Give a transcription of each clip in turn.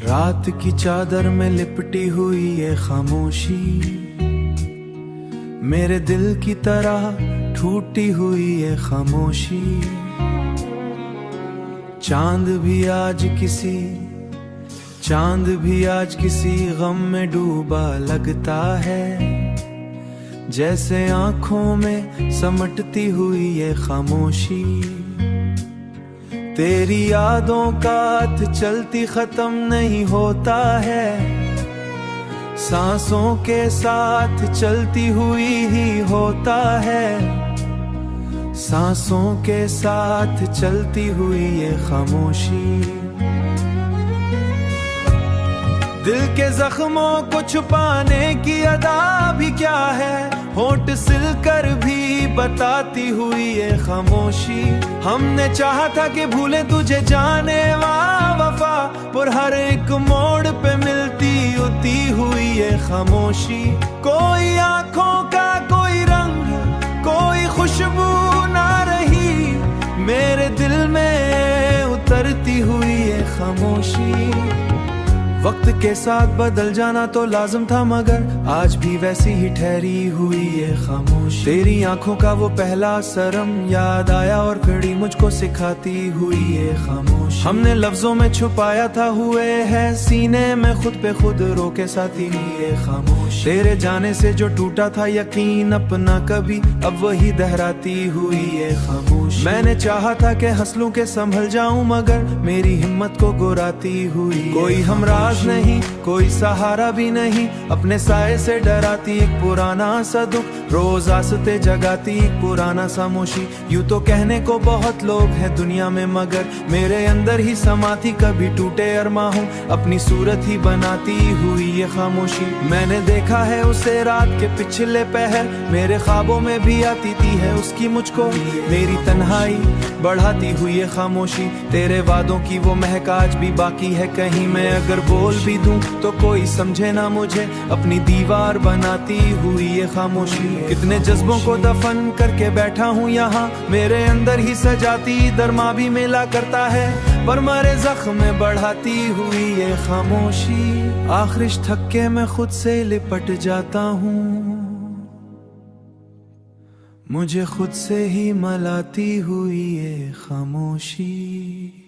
रात की चादर में लिपटी हुई ये खामोशी मेरे दिल की तरह टूटी हुई ये खामोशी। चांद भी आज किसी गम में डूबा लगता है, जैसे आंखों में समटती हुई ये खामोशी। तेरी यादों का हाथ चलती खत्म नहीं होता है, सांसों के साथ चलती हुई ही होता है, सांसों के साथ चलती हुई ये खामोशी। दिल के जख्मों को छुपाने की अदा भी क्या है, होंठ सिल कर भी बताती हुई ये खामोशी। हमने चाहा था कि भूले तुझे जाने वफा, पर हर एक मोड़ पे मिलती उती हुई ये खामोशी। कोई आंखों का कोई रंग, कोई खुशबू ना रही, मेरे दिल में उतरती हुई ये खामोशी। वक्त के साथ बदल जाना तो लाजम था, मगर आज भी वैसी ही ठहरी हुई ये खामोशी। तेरी आंखों का वो पहला शर्म याद आया और खड़ी मुझको सिखाती हुई ये खामोशी। हमने लफ्जों में छुपाया था हुए है सीने में खुद पे खुद रोके साथी ये खामोशी। तेरे जाने से जो टूटा था यकीन अपना कभी, अब वही दोहराती हुई ये खामोशी। मैंने चाहा था कि हंस लूं के संभल जाऊं, मगर मेरी हिम्मत को गुराती हुई कोई हमराज नहीं, कोई सहारा भी नहीं, अपने साए से डराती एक पुराना सा दुख, रोज आसते जगाती एक पुराना सा मोशी। यूं तो कहने को बहुत लोग हैं दुनिया में, मगर मेरे अंदर ही समाती कभी टूटे अरमा हूँ, अपनी सूरत ही बनाती हुई ये खामोशी। मैंने देखा है उसे रात के पिछले पहर, मेरे ख्वाबों में भी आती थी है उसकी मुझको, मेरी तन्हाई बढ़ाती हुई ये खामोशी। तेरे वादों की वो महक आज भी बाकी है कहीं, मैं अगर बोल भी दूं तो कोई समझे ना मुझे, अपनी दीवार बनाती हुई ये खामोशी। कितने जज्बों को दफन करके बैठा हूँ यहाँ, मेरे अंदर ही सजाती दरमा भी मिला करता है, पर मरे जख्म में बढ़ाती हुई ये खामोशी। आखिर थक्के मैं खुद से लिपट जाता हूँ, मुझे खुद से ही मलाती हुई ये खामोशी।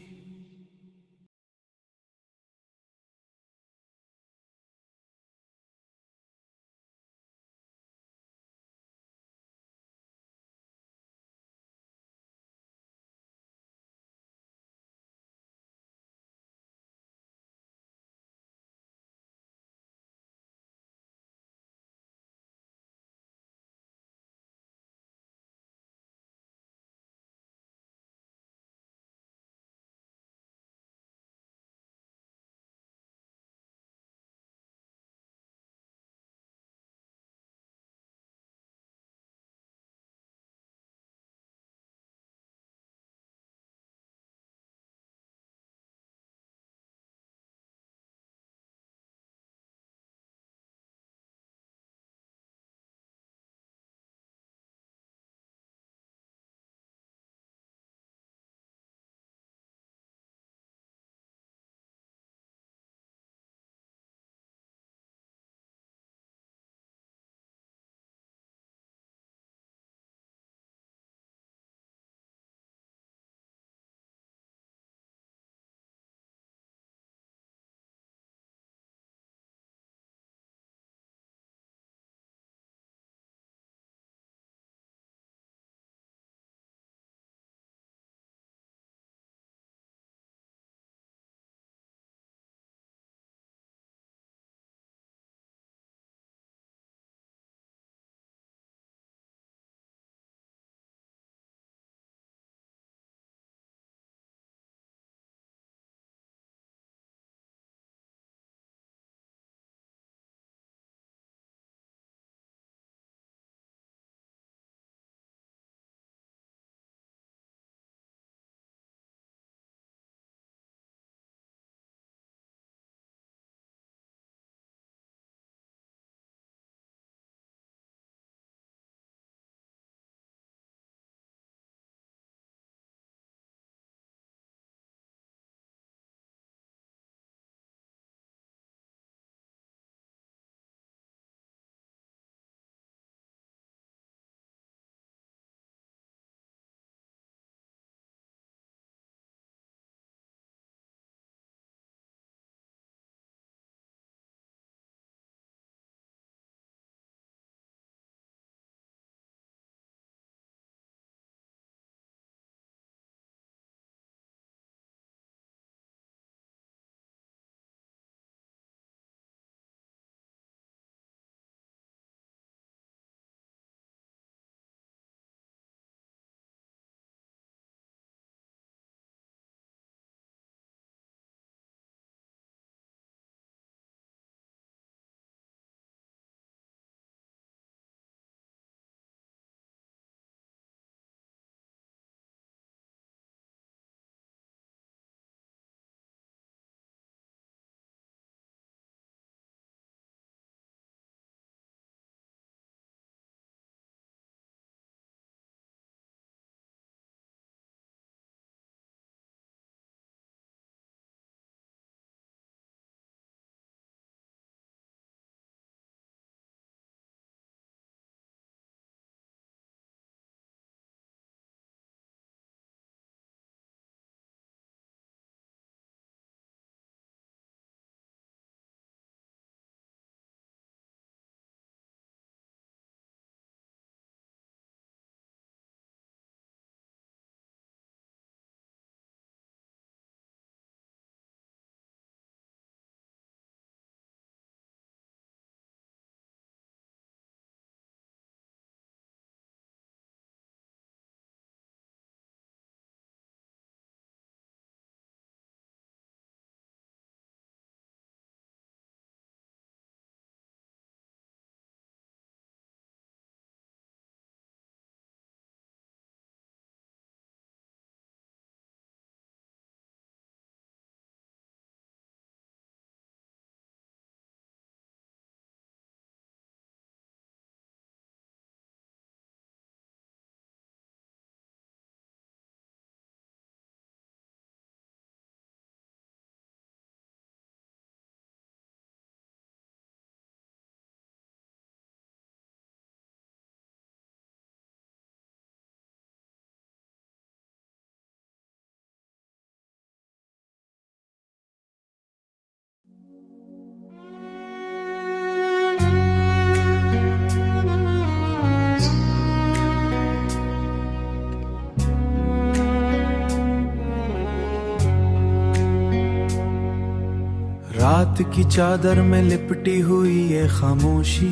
रात की चादर में लिपटी हुई ये खामोशी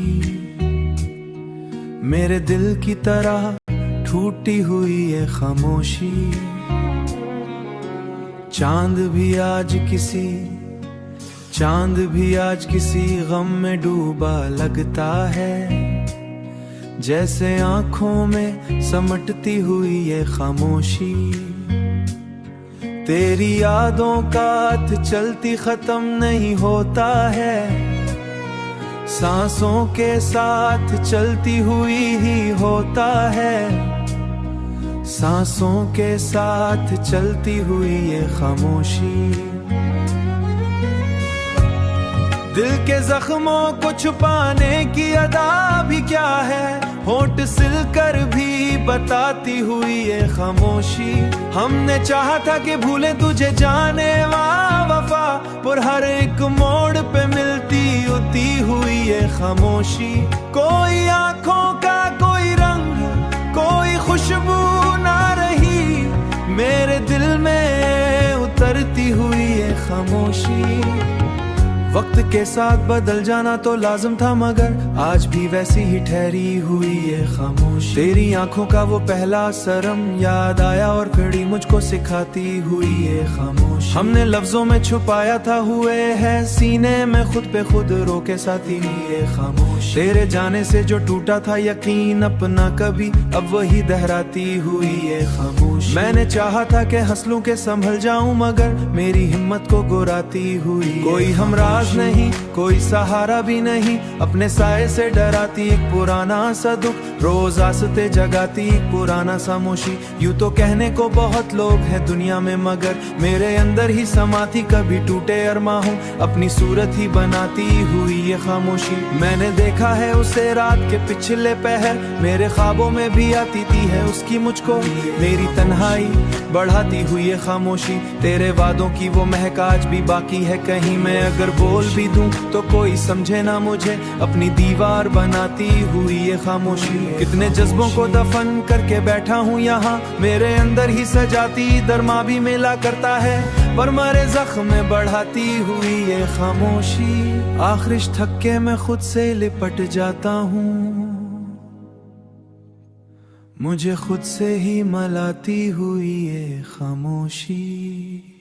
मेरे दिल की तरह टूटी हुई ये खामोशी। चांद भी आज किसी गम में डूबा लगता है, जैसे आंखों में समटती हुई ये खामोशी। तेरी यादों का हाथ चलती खत्म नहीं होता है, सांसों के साथ चलती हुई ही होता है, सांसों के साथ चलती हुई ये खामोशी। दिल के जख्मों को छुपाने की अदा भी क्या है, होंठ सिल कर भी बताती हुई ये खामोशी। हमने चाहा था कि भूले तुझे जाने वफा, पर हर एक मोड़ पे मिलती उती हुई ये खामोशी। कोई आंखों का कोई रंग, कोई खुशबू ना रही, मेरे दिल में उतरती हुई ये खामोशी। वक्त के साथ बदल जाना तो लाजम था, मगर आज भी वैसी ही ठहरी हुई ये खामोशी। तेरी आंखों का वो पहला शर्म याद आया और खड़ी मुझको सिखाती हुई ये खामोशी। हमने लफ्जों में छुपाया था हुए है सीने में खुद पे खुद रोके साथी ये खामोशी। तेरे जाने से जो टूटा था यकीन अपना कभी, अब वही दोहराती हुई ये खामोशी। मैंने चाहा था कि हंस लूं के संभल जाऊं, मगर मेरी हिम्मत को गुराती हुई कोई हमराज नहीं, कोई सहारा भी नहीं, अपने साए से डराती एक पुराना सा दुख, रोज आसते जगाती एक पुराना सा मोशी। यूं तो कहने को बहुत लोग हैं दुनिया में, मगर मेरे अंदर ही समाती कभी टूटे अरमा हूँ, अपनी सूरत ही बनाती हुई ये खामोशी। मैंने देखा है उसे रात के पिछले पहर, मेरे ख्वाबों में भी आती थी है उसकी मुझको, मेरी तन्हाई बढ़ाती हुई ये खामोशी। तेरे वादों की वो महक आज भी बाकी है कहीं, मैं अगर बोल भी दूं तो कोई समझे ना मुझे, अपनी दीवार बनाती हुई ये खामोशी। कितने जज्बों को दफन करके बैठा हूँ यहाँ, मेरे अंदर ही सजाती दरमा भी मिला करता है, पर मरे जख्म में बढ़ाती हुई ये खामोशी। आखिर थक्के मैं खुद से लिपट जाता हूँ, मुझे खुद से ही मलाती हुई ये खामोशी।